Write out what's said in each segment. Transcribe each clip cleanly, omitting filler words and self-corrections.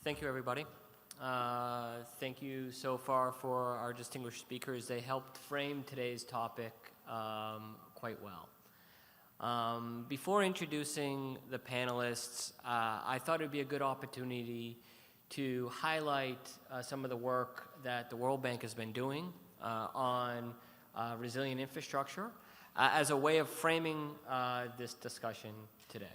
Thank you, everybody. Thank you so far for our distinguished speakers. They helped frame today's topic quite well. Before introducing the panelists, I thought it would be a good opportunity to highlight some of the work that the World Bank has been doing on resilient infrastructure as a way of framing this discussion today.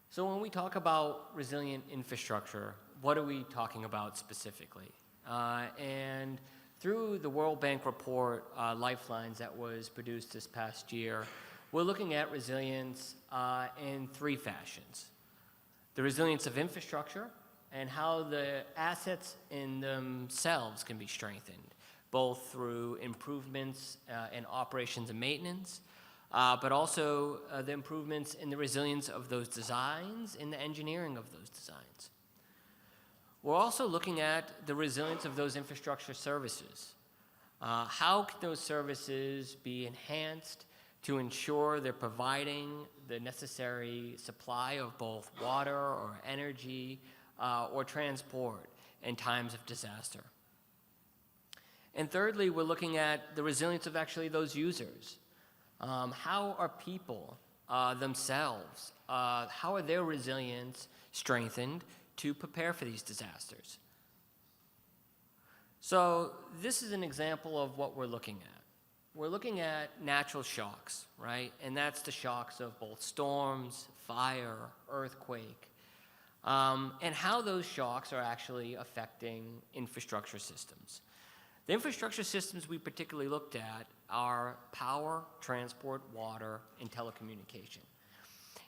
So when we talk about resilient infrastructure, what are we talking about specifically? And through the World Bank report, Lifelines, that was produced this past year, we're looking at resilience in three fashions. The resilience of infrastructure and how the assets in themselves can be strengthened, both through improvements in operations and maintenance, but also the improvements in the resilience of those designs and the engineering of those designs. We're also looking at the resilience of those infrastructure services. How can those services be enhanced to ensure they're providing the necessary supply of both water or energy or transport in times of disaster? And thirdly, we're looking at the resilience of actually those users. How are people themselves, how are their resilience strengthened to prepare for these disasters? So this is an example of what we're looking at. We're looking at natural shocks, right? And that's the shocks of both storms, fire, earthquake, and how those shocks are actually affecting infrastructure systems. The infrastructure systems we particularly looked at are power, transport, water, and telecommunication.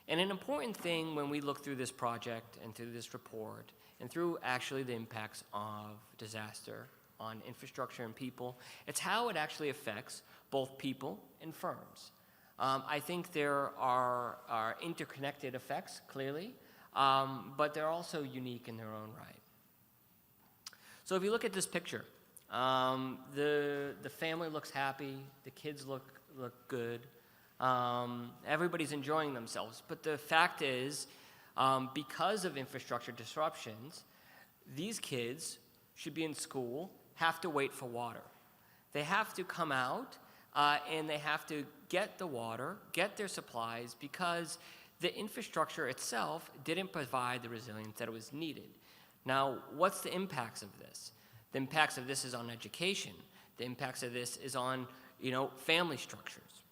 And an important thing when we look through this project and through this report and through actually the impacts of disaster on infrastructure and people, it's how it actually affects both people and firms. I think there are interconnected effects, clearly, but they're also unique in their own right. So if you look at this picture, the family looks happy, the kids look good, everybody's enjoying themselves. But the fact is, because of infrastructure disruptions, these kids should be in school, have to wait for water. They have to come out and they have to get the water, get their supplies, because the infrastructure itself didn't provide the resilience that was needed. Now, what's the impacts of this? The impacts of this is on education. The impacts of this is on, family structures.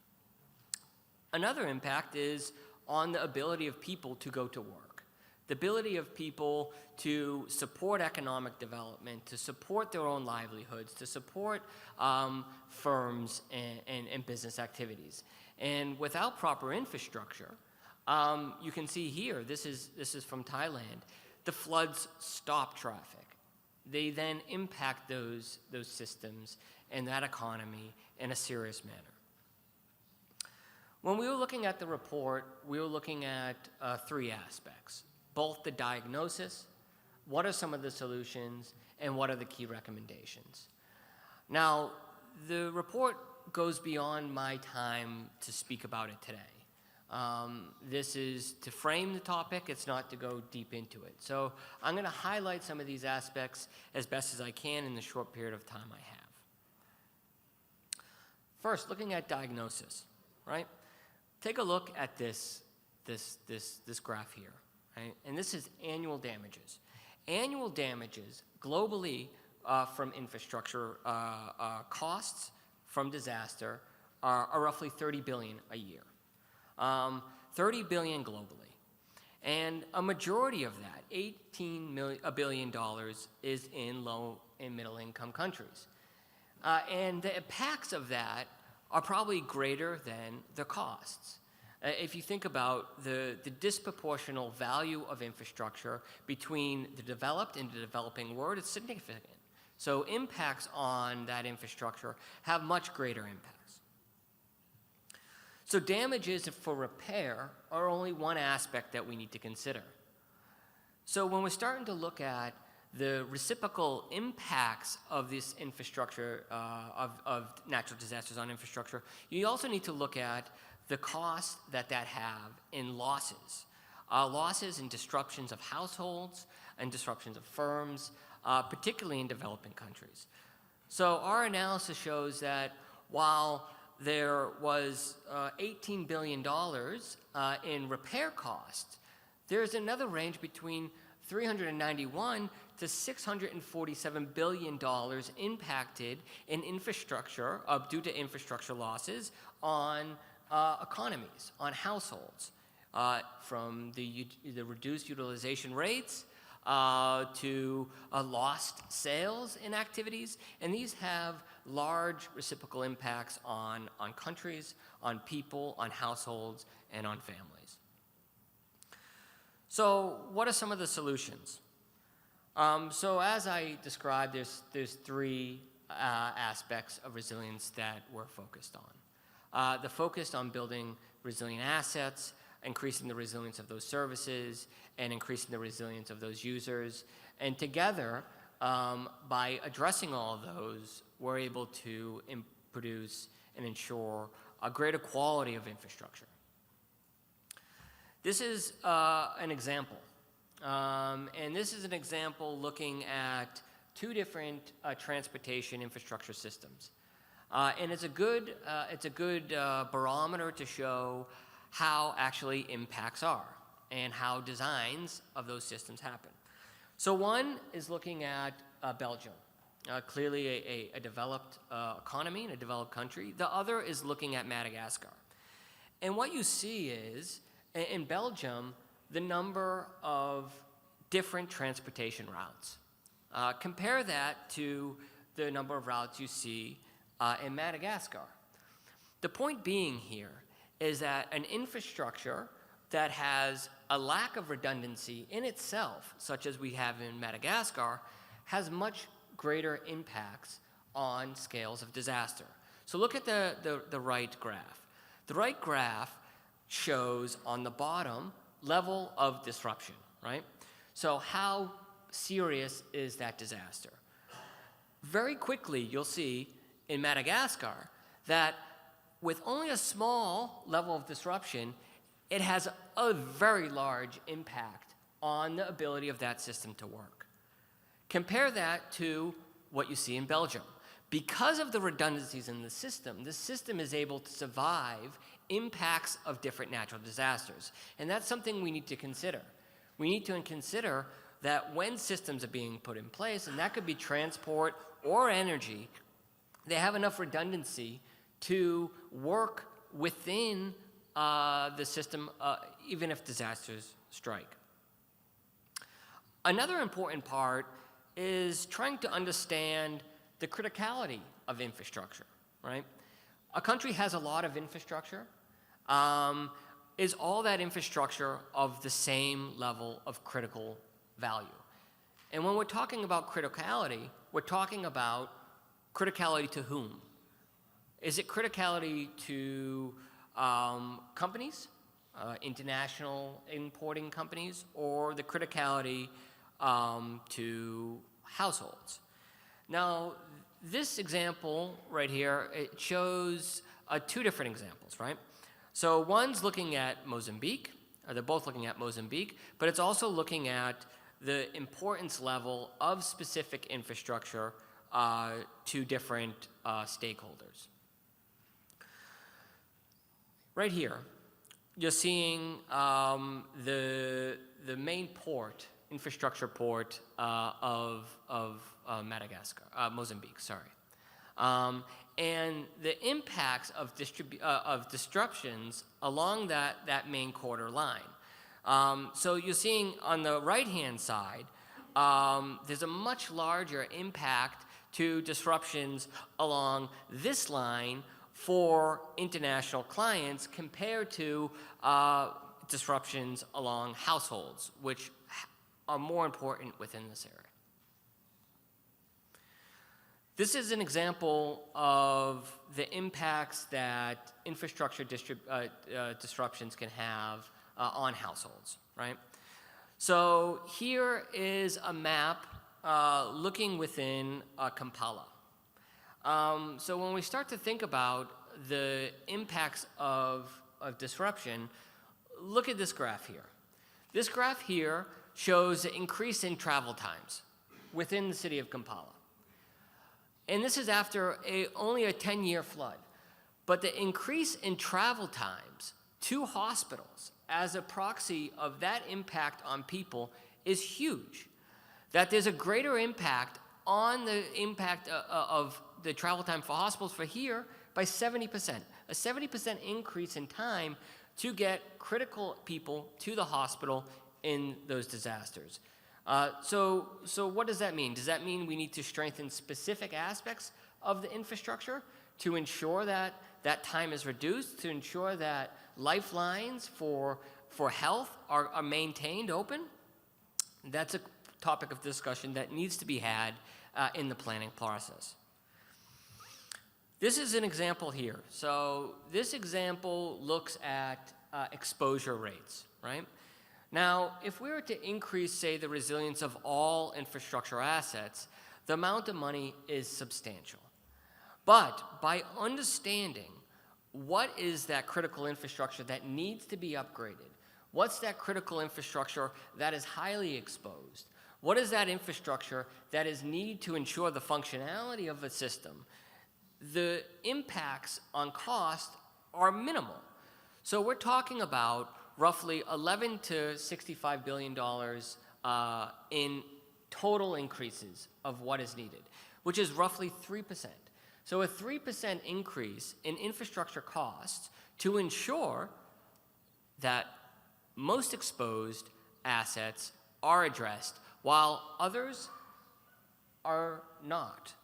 Another impact is on the ability of people to go to work. The ability of people to support economic development, to support their own livelihoods, to support firms and business activities. And without proper infrastructure, you can see here, this is from Thailand, the floods stop traffic. They then impact those systems and that economy in a serious manner. When we were looking at the report, we were looking at three aspects: both the diagnosis, what are some of the solutions, and what are the key recommendations. Now, the report goes beyond my time to speak about it today. This is to frame the topic, it's not to go deep into it. So I'm going to highlight some of these aspects as best as I can in the short period of time I have. First, looking at diagnosis, right? Take a look at this graph here, right? And this is annual damages. Annual damages globally from infrastructure costs from disaster are roughly 30 billion a year. 30 billion globally. And a majority of that, $18 billion, is in low and middle income countries. And the impacts of that are probably greater than the costs. If you think about the disproportional value of infrastructure between the developed and the developing world, it's significant. So impacts on that infrastructure have much greater impacts. So damages for repair are only one aspect that we need to consider. So when we're starting to look at the reciprocal impacts of this infrastructure, of natural disasters on infrastructure, you also need to look at the costs that have in losses. losses and disruptions of households and disruptions of firms, particularly in developing countries. So our analysis shows that while there was $18 billion in repair costs, there's another range between 391 to $647 billion impacted in infrastructure due to infrastructure losses on economies, on households, from the reduced utilization rates to lost sales in activities. And these have large reciprocal impacts on countries, on people, on households, and on families. So what are some of the solutions? So as I described, there's three aspects of resilience that we're focused on. The focus on building resilient assets, increasing the resilience of those services, and increasing the resilience of those users. And together, by addressing all of those, we're able to produce and ensure a greater quality of infrastructure. This is an example. And this is an example looking at two different transportation infrastructure systems. And it's a good barometer to show how actually impacts are and how designs of those systems happen. So one is looking at Belgium, clearly a developed economy in a developed country. The other is looking at Madagascar. And what you see is, in Belgium, the number of different transportation routes. Compare that to the number of routes you see in Madagascar. The point being here is that an infrastructure that has a lack of redundancy in itself, such as we have in Madagascar, has much greater impacts on scales of disaster. So look at the right graph. The right graph shows on the bottom level of disruption, right? So how serious is that disaster? Very quickly, you'll see in Madagascar that with only a small level of disruption, it has a very large impact on the ability of that system to work. Compare that to what you see in Belgium. Because of the redundancies in the system is able to survive impacts of different natural disasters. And that's something we need to consider. We need to consider that when systems are being put in place, and that could be transport or energy, they have enough redundancy to work within the system, even if disasters strike. Another important part is trying to understand the criticality of infrastructure, right? A country has a lot of infrastructure. Is all that infrastructure of the same level of critical value? And when we're talking about criticality, we're talking about criticality to whom? Is it criticality to companies, international importing companies, or the criticality to households? Now, this example right here, it shows two different examples, right? So one's looking at Mozambique, or they're both looking at Mozambique, but it's also looking at the importance level of specific infrastructure to different stakeholders. Right here, you're seeing the main port, infrastructure port of Madagascar, Mozambique, sorry. And the impacts of disruptions along that main quarter line. So you're seeing on the right-hand side, there's a much larger impact to disruptions along this line for international clients compared to disruptions along households, which are more important within this area. This is an example of the impacts that infrastructure disruptions can have on households, right? So here is a map looking within Kampala. So when we start to think about the impacts of disruption, look at this graph here. This graph here shows the increase in travel times within the city of Kampala. And this is after only a 10-year flood. But the increase in travel times to hospitals as a proxy of that impact on people is huge. That there's a greater impact on the impact of the travel time for hospitals for here by 70%. A 70% increase in time to get critical people to the hospital in those disasters. So what does that mean? Does that mean we need to strengthen specific aspects of the infrastructure to ensure that that time is reduced, to ensure that lifelines for health are maintained open? That's a topic of discussion that needs to be had in the planning process. This is an example here. So this example looks at exposure rates, right? Now, if we were to increase, say, the resilience of all infrastructure assets, the amount of money is substantial. But by understanding what is that critical infrastructure that needs to be upgraded, what's that critical infrastructure that is highly exposed, what is that infrastructure that is needed to ensure the functionality of a system, the impacts on cost are minimal. So we're talking about roughly $11 to $65 billion in total increases of what is needed, which is roughly 3%. So a 3% increase in infrastructure costs to ensure that most exposed assets are addressed while others are not.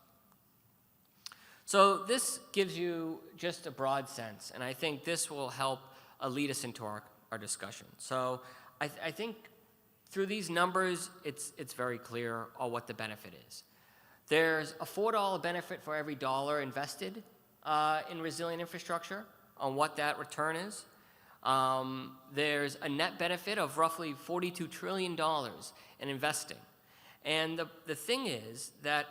So this gives you just a broad sense, and I think this will help lead us into our discussion. So I think through these numbers, it's very clear what the benefit is. There's a $4 benefit for every dollar invested in resilient infrastructure on what that return is. There's a net benefit of roughly $42 trillion in investing. And the thing is that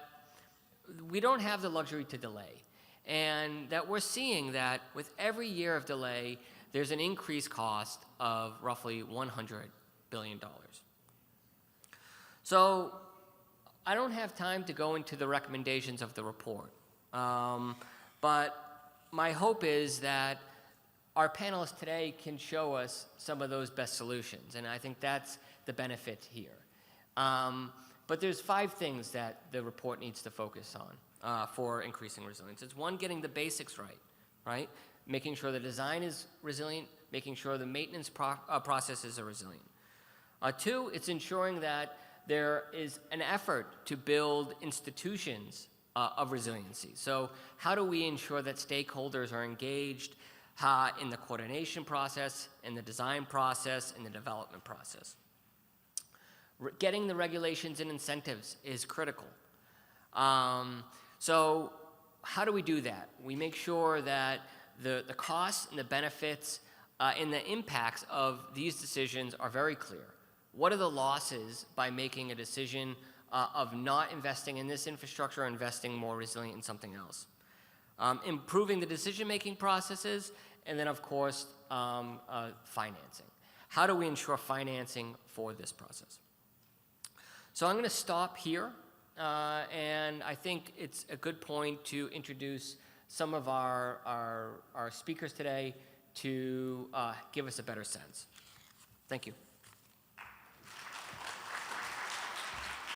we don't have the luxury to delay, and that we're seeing that with every year of delay, there's an increased cost of roughly $100 billion. So I don't have time to go into the recommendations of the report, but my hope is that our panelists today can show us some of those best solutions, and I think that's the benefit here. But there's 5 things that the report needs to focus on for increasing resilience. It's 1, getting the basics right? Making sure the design is resilient, making sure the maintenance processes are resilient. 2, it's ensuring that there is an effort to build institutions of resiliency. So how do we ensure that stakeholders are engaged in the coordination process, in the design process, in the development process? Getting the regulations and incentives is critical. So how do we do that? We make sure that the costs and the benefits and the impacts of these decisions are very clear. What are the losses by making a decision of not investing in this infrastructure or investing more resilient in something else? Improving the decision-making processes, and then, of course, financing. How do we ensure financing for this process? So I'm going to stop here, and I think it's a good point to introduce some of our speakers today to give us a better sense. Thank you.